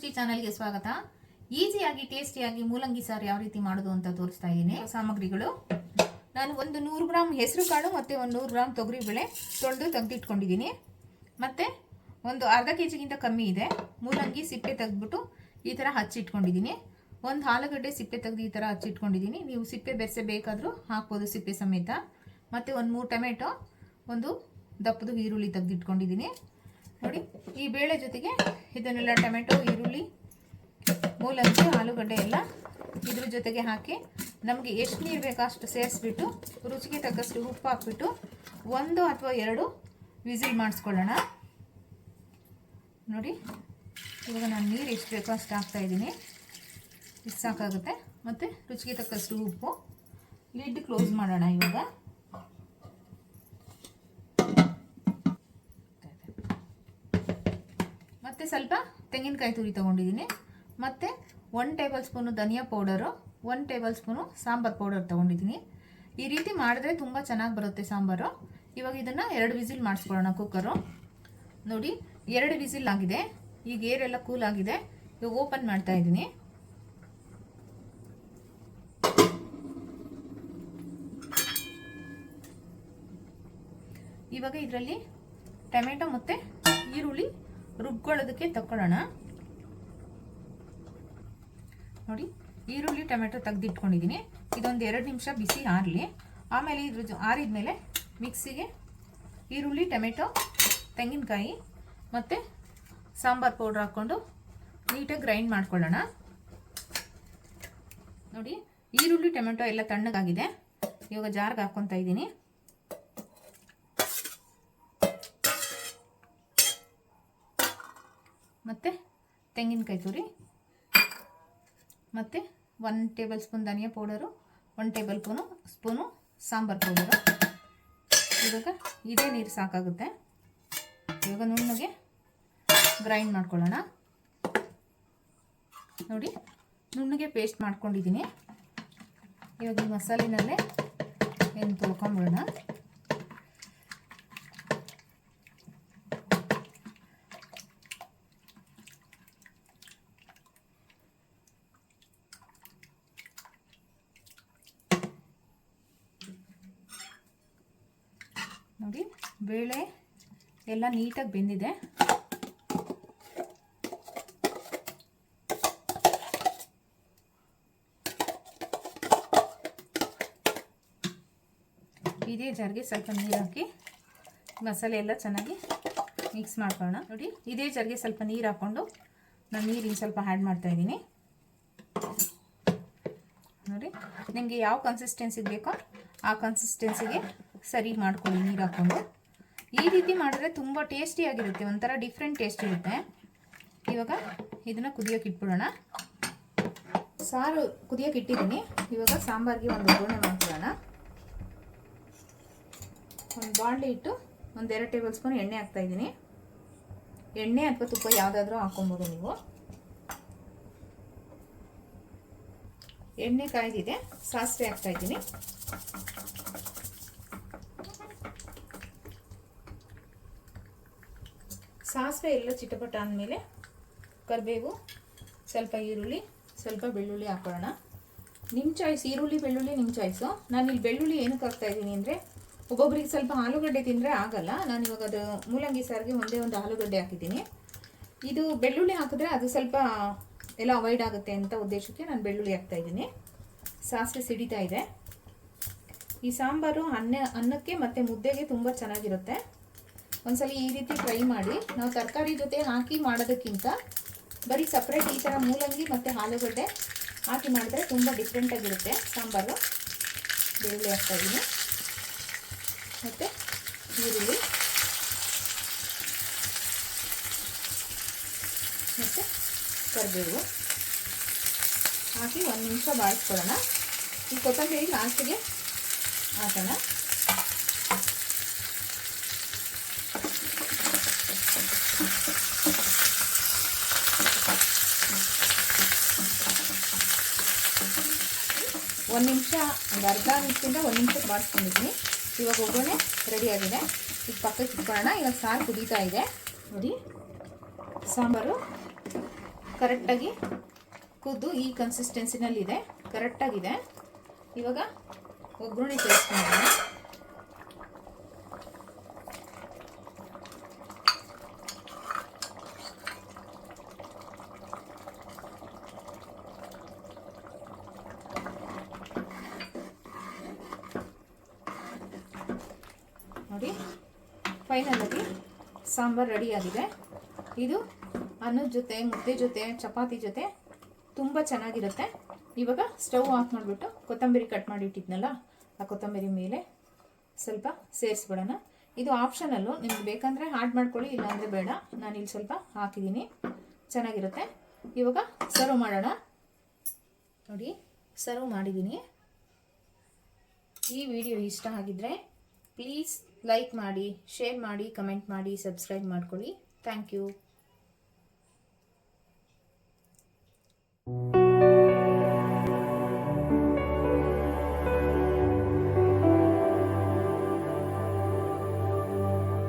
ರುಚಿ ಚಾನೆಲ್ಗೆ ಸ್ವಾಗತ. ಈಸಿಯಾಗಿ ಟೇಸ್ಟಿಯಾಗಿ ಮೂಲಂಗಿ ಸಾರು ಯಾವ ರೀತಿ ಮಾಡೋದು ಅಂತ ತೋರಿಸ್ತಾ ಇದ್ದೀನಿ. ಸಾಮಗ್ರಿಗಳು: ನಾನು ಒಂದು 100 ಗ್ರಾಮ್ ಹೆಸರು ಕಾಳು ಮತ್ತು ಒಂದು 100 ಗ್ರಾಮ್ ತೊಗರಿಬೇಳೆ ತೊಳೆದು ತೆಗೆದಿಟ್ಕೊಂಡಿದ್ದೀನಿ. ಮತ್ತು ಒಂದು ಅರ್ಧ ಕೆಜಿಗಿಂತ ಕಮ್ಮಿ ಇದೆ ಮೂಲಂಗಿ ಸಿಪ್ಪೆ ತೆಗೆದ್ಬಿಟ್ಟು ಈ ಥರ ಹಚ್ಚಿಟ್ಕೊಂಡಿದ್ದೀನಿ. ಒಂದು ಆಲೂಗಡ್ಡೆ ಸಿಪ್ಪೆ ತೆಗೆದು ಈ ಥರ ಹಚ್ಚಿಟ್ಕೊಂಡಿದ್ದೀನಿ. ನೀವು ಸಿಪ್ಪೆ ಬೆರೆಸೆ ಬೇಕಾದರೂ ಹಾಕ್ಬೋದು, ಸಿಪ್ಪೆ ಸಮೇತ. ಮತ್ತು ಒಂದು 3 ಟೊಮೆಟೊ, ಒಂದು ದಪ್ಪದು ಈರುಳ್ಳಿ ತೆಗೆದಿಟ್ಕೊಂಡಿದ್ದೀನಿ. ನೋಡಿ, ಈ ಬೇಳೆ ಜೊತೆಗೆ ಇದನ್ನೆಲ್ಲ ಟೊಮೆಟೊ, ಈರುಳ್ಳಿ, ಮೂಲಂಗಿ, ಆಲೂಗಡ್ಡೆ ಎಲ್ಲ ಇದ್ರ ಜೊತೆಗೆ ಹಾಕಿ ನಮಗೆ ಎಷ್ಟು ನೀರು ಬೇಕೋ ಅಷ್ಟು ಸೇರಿಸ್ಬಿಟ್ಟು ರುಚಿಗೆ ತಕ್ಕಷ್ಟು ಉಪ್ಪು ಹಾಕ್ಬಿಟ್ಟು 1 ಅಥವಾ 2 ವಿಸಿಲ್ ಮಾಡಿಸ್ಕೊಳ್ಳೋಣ. ನೋಡಿ, ಇವಾಗ ನಾನು ನೀರು ಎಷ್ಟು ಬೇಕೋ ಅಷ್ಟು ಹಾಕ್ತಾಯಿದ್ದೀನಿ. ಇಷ್ಟು ಸಾಕಾಗುತ್ತೆ. ಮತ್ತು ರುಚಿಗೆ ತಕ್ಕಷ್ಟು ಉಪ್ಪು. ಲಿಡ್ ಕ್ಲೋಸ್ ಮಾಡೋಣ. ಇವಾಗ ಮತ್ತು ಸ್ವಲ್ಪ ತೆಂಗಿನಕಾಯಿ ತುರಿ ತೊಗೊಂಡಿದ್ದೀನಿ. ಮತ್ತು 1 ಟೇಬಲ್ ಸ್ಪೂನು ಧನಿಯಾ powder, 1 tablespoon sambar powder ತೊಗೊಂಡಿದ್ದೀನಿ. ಈ ರೀತಿ ಮಾಡಿದ್ರೆ ತುಂಬ ಚೆನ್ನಾಗಿ ಬರುತ್ತೆ ಸಾಂಬಾರು. ಇವಾಗ ಇದನ್ನು 2 ವಿಸಿಲ್ ಮಾಡಿಸ್ಕೊಳ್ಳೋಣ ಕುಕ್ಕರು. ನೋಡಿ, 2 ವಿಸಿಲ್ ಆಗಿದೆ. ಈಗ ಏರೆಲ್ಲ ಕೂಲ್ ಆಗಿದೆ. ಇವಾಗ ಓಪನ್ ಮಾಡ್ತಾ ಇದ್ದೀನಿ. ಇವಾಗ ಇದರಲ್ಲಿ ಟೊಮೆಟೊ ಮತ್ತು ಈರುಳ್ಳಿ ರುಬ್ಕೊಳ್ಳೋದಕ್ಕೆ ತಗೊಳ್ಳೋಣ. ನೋಡಿ, ಈರುಳ್ಳಿ ಟೊಮೆಟೊ ತೆಗೆದಿಟ್ಕೊಂಡಿದ್ದೀನಿ. ಇದೊಂದು 2 ನಿಮಿಷ ಬಿಸಿ ಆರಲಿ. ಆಮೇಲೆ ಇದ್ರ ಆರಿದ್ಮೇಲೆ ಮಿಕ್ಸಿಗೆ ಈರುಳ್ಳಿ, ಟೊಮೆಟೊ, ತೆಂಗಿನಕಾಯಿ ಮತ್ತು ಸಾಂಬಾರು ಪೌಡ್ರ್ ಹಾಕ್ಕೊಂಡು ನೀಟಾಗಿ ಗ್ರೈಂಡ್ ಮಾಡ್ಕೊಳ್ಳೋಣ. ನೋಡಿ, ಈರುಳ್ಳಿ ಟೊಮೆಟೊ ಎಲ್ಲ ತಣ್ಣಗಾಗಿದೆ. ಇವಾಗ ಜಾರ್ಗೆ ಹಾಕ್ಕೊತಾ ಇದ್ದೀನಿ. ಮತ್ತು ತೆಂಗಿನಕಾಯಿ ತುರಿ, ಮತ್ತು 1 ಟೇಬಲ್ ಸ್ಪೂನ್ ಧನಿಯಾ powder, 1 tablespoon sambar powder. ಇವಾಗ ಇದೇ ನೀರು ಸಾಕಾಗುತ್ತೆ. ಇವಾಗ ನುಣ್ಣಗೆ ಗ್ರೈಂಡ್ ಮಾಡ್ಕೊಳ್ಳೋಣ. ನೋಡಿ, ನುಣ್ಣಗೆ ಪೇಸ್ಟ್ ಮಾಡ್ಕೊಂಡಿದ್ದೀನಿ. ಇವಾಗ ಈ ಮಸಾಲೆನಲ್ಲೇ ಏನು ತೊಳ್ಕೊಂಬಿಡೋಣ. ನೋಡಿ, ಬೇಳೆ ಎಲ್ಲ ನೀಟಾಗಿ ಬೆಂದಿದೆ. ಇದೇ ಜಾರ್ಗೆ ಸ್ವಲ್ಪ ನೀರು ಹಾಕಿ ಮಸಾಲೆ ಎಲ್ಲ ಚೆನ್ನಾಗಿ ಮಿಕ್ಸ್ ಮಾಡ್ಕೊಳ್ಳೋಣ. ನೋಡಿ, ಇದೇ ಜಾರ್ಗೆ ಸ್ವಲ್ಪ ನೀರು ಹಾಕ್ಕೊಂಡು ನಾನು ನೀರಿನ ಸ್ವಲ್ಪ ಆ್ಯಡ್ ಮಾಡ್ತಾಯಿದ್ದೀನಿ. ನೋಡಿ, ನಿಮಗೆ ಯಾವ ಕನ್ಸಿಸ್ಟೆನ್ಸಿಗೆ ಬೇಕೋ ಆ ಕನ್ಸಿಸ್ಟೆನ್ಸಿಗೆ ಸರಿ ಮಾಡ್ಕೊಳ್ಳಿ ನೀರು ಹಾಕ್ಕೊಂಡು. ಈ ರೀತಿ ಮಾಡಿದ್ರೆ ತುಂಬ ಟೇಸ್ಟಿಯಾಗಿರುತ್ತೆ, ಒಂಥರ ಡಿಫ್ರೆಂಟ್ ಟೇಸ್ಟ್ ಇರುತ್ತೆ. ಇವಾಗ ಇದನ್ನು ಕುದಿಯೋಕೆ ಇಟ್ಬಿಡೋಣ. ಸಾರು ಕುದಿಯೋಕೆ ಇಟ್ಟಿದ್ದೀನಿ. ಇವಾಗ ಸಾಂಬಾರಿಗೆ ಒಂದು ಒಗ್ಗರಣೆ ಮಾಡ್ಕೊಳ್ಳೋಣ. ಒಂದು ಬಾಣಲೆ ಇಟ್ಟು ಒಂದು 2 ಟೇಬಲ್ ಸ್ಪೂನ್ ಎಣ್ಣೆ ಹಾಕ್ತಾಯಿದ್ದೀನಿ. ಎಣ್ಣೆ ಅಥವಾ ತುಪ್ಪ ಯಾವುದಾದ್ರೂ ಹಾಕ್ಕೊಬೋದು ನೀವು. ಎಣ್ಣೆ ಕಾಯ್ದಿದೆ. ಸಾಸಿವೆ ಹಾಕ್ತಾಯಿದ್ದೀನಿ. ಸಾಸಿವೆ ಎಲ್ಲ ಚಿಟಪಟ ಅಂದಮೇಲೆ ಕರಿಬೇವು, ಸ್ವಲ್ಪ ಈರುಳ್ಳಿ, ಸ್ವಲ್ಪ ಬೆಳ್ಳುಳ್ಳಿ ಹಾಕೊಳ್ಳೋಣ. ನಿಮ್ಮ ಚಾಯ್ಸ್, ಈರುಳ್ಳಿ ಬೆಳ್ಳುಳ್ಳಿ ನಿಮ್ಮ ಚಾಯ್ಸು. ನಾನು ಇಲ್ಲಿ ಬೆಳ್ಳುಳ್ಳಿ ಏನಕ್ಕೆ ಹಾಕ್ತಾಯಿದ್ದೀನಿ ಅಂದರೆ, ಒಬ್ಬೊಬ್ರಿಗೆ ಸ್ವಲ್ಪ ಆಲೂಗಡ್ಡೆ ತಿಂದರೆ ಆಗಲ್ಲ. ನಾನು ಇವಾಗ ಅದು ಮೂಲಂಗಿ ಸಾರಿಗೆ ಒಂದೇ ಒಂದು ಆಲೂಗಡ್ಡೆ ಹಾಕಿದ್ದೀನಿ. ಇದು ಬೆಳ್ಳುಳ್ಳಿ ಹಾಕಿದ್ರೆ ಅದು ಸ್ವಲ್ಪ ಎಲ್ಲ ಅವಾಯ್ಡ್ ಆಗುತ್ತೆ ಅಂತ ಉದ್ದೇಶಕ್ಕೆ ನಾನು ಬೆಳ್ಳುಳ್ಳಿ ಹಾಕ್ತಾಯಿದ್ದೀನಿ. ಸಾಸಿವೆ ಸಿಡಿತಾ ಇದೆ. ಈ ಸಾಂಬಾರು ಅನ್ನಕ್ಕೆ ಮತ್ತು ಮುದ್ದೆಗೆ ತುಂಬ ಚೆನ್ನಾಗಿರುತ್ತೆ. ಒಂದ್ಸಲ ಈ ರೀತಿ ಟ್ರೈ ಮಾಡಿ. ನಾವು ತರಕಾರಿ ಜೊತೆ ಹಾಕಿ ಮಾಡೋದಕ್ಕಿಂತ ಬರೀ ಸಪ್ರೇಟ್ ಈ ಥರ ಮೂಲಂಗಿ ಮತ್ತು ಆಲೂಗಡ್ಡೆ ಹಾಕಿ ಮಾಡಿದ್ರೆ ತುಂಬ ಡಿಫ್ರೆಂಟಾಗಿರುತ್ತೆ ಸಾಂಬಾರು. ಬೆಳ್ಳುಳ್ಳಿ ಹಾಕ್ತಾಯಿದ್ದೀನಿ ಮತ್ತು ಈರುಳ್ಳಿ ಮತ್ತು ಕರಿಬೇವು ಹಾಕಿ 1 ನಿಮಿಷ ಬಾಳಿಸ್ಕೊಳ್ಳೋಣ. ಈ ಕೊತ್ತಂಬರಿ ಲಾಸ್ಟಿಗೆ ಹಾಕೋಣ. ಒಂದು ನಿಮಿಷ, ಒಂದು ಅರ್ಧ ನಿಮಿಷದಿಂದ 1 ನಿಮಿಷಕ್ಕೆ ಬಾಡಿಸ್ಕೊಂಡಿದ್ದೀನಿ. ಇವಾಗ ಒಗ್ಗರಣೆ ರೆಡಿ ಆಗಿದೆ. ಈಗ ಪಕ್ಕಕ್ಕೆ ಇಟ್ಕೊಳ್ಳೋಣ. ಇವಾಗ ಸಾರು ಕುದೀತಾ ಇದೆ. ನೋಡಿ, ಸಾಂಬಾರು ಕರೆಕ್ಟಾಗಿ ಕುದ್ದು ಈ ಕನ್ಸಿಸ್ಟೆನ್ಸಿನಲ್ಲಿದೆ, ಕರೆಕ್ಟಾಗಿದೆ. ಇವಾಗ ಒಗ್ಗರಣೆ ಸೇರಿಸ್ಕೊಂಡ್ರೆ ನೋಡಿ ಫೈನಲಾಗಿ ಸಾಂಬಾರು ರೆಡಿಯಾಗಿದೆ. ಇದು ಅನ್ನದ ಜೊತೆ, ಮುದ್ದೆ ಜೊತೆ, ಚಪಾತಿ ಜೊತೆ ತುಂಬ ಚೆನ್ನಾಗಿರುತ್ತೆ. ಇವಾಗ ಸ್ಟವ್ ಆಫ್ ಮಾಡಿಬಿಟ್ಟು ಕೊತ್ತಂಬರಿ ಕಟ್ ಮಾಡಿ ಇಟ್ಟಿದ್ನಲ್ಲ ಆ ಕೊತ್ತಂಬರಿ ಮೇಲೆ ಸ್ವಲ್ಪ ಸೇರಿಸ್ಬಿಡೋಣ. ಇದು ಆಪ್ಷನಲ್ಲು, ನಿಮ್ಗೆ ಬೇಕಂದರೆ ಆ್ಯಡ್ ಮಾಡ್ಕೊಳ್ಳಿ, ಇಲ್ಲಾಂದರೆ ಬೇಡ. ನಾನಿಲ್ಲಿ ಸ್ವಲ್ಪ ಹಾಕಿದ್ದೀನಿ, ಚೆನ್ನಾಗಿರುತ್ತೆ. ಇವಾಗ ಸರ್ವ್ ಮಾಡೋಣ. ನೋಡಿ ಸರ್ವ್ ಮಾಡಿದ್ದೀನಿ. ಈ ವಿಡಿಯೋ ಇಷ್ಟ ಆಗಿದ್ದರೆ ಪ್ಲೀಸ್ ಲೈಕ್ ಮಾಡಿ, ಶೇರ್ ಮಾಡಿ, ಕಮೆಂಟ್ ಮಾಡಿ, ಸಬ್ಸ್ಕ್ರೈಬ್ ಮಾಡ್ಕೊಳ್ಳಿ. Thank you.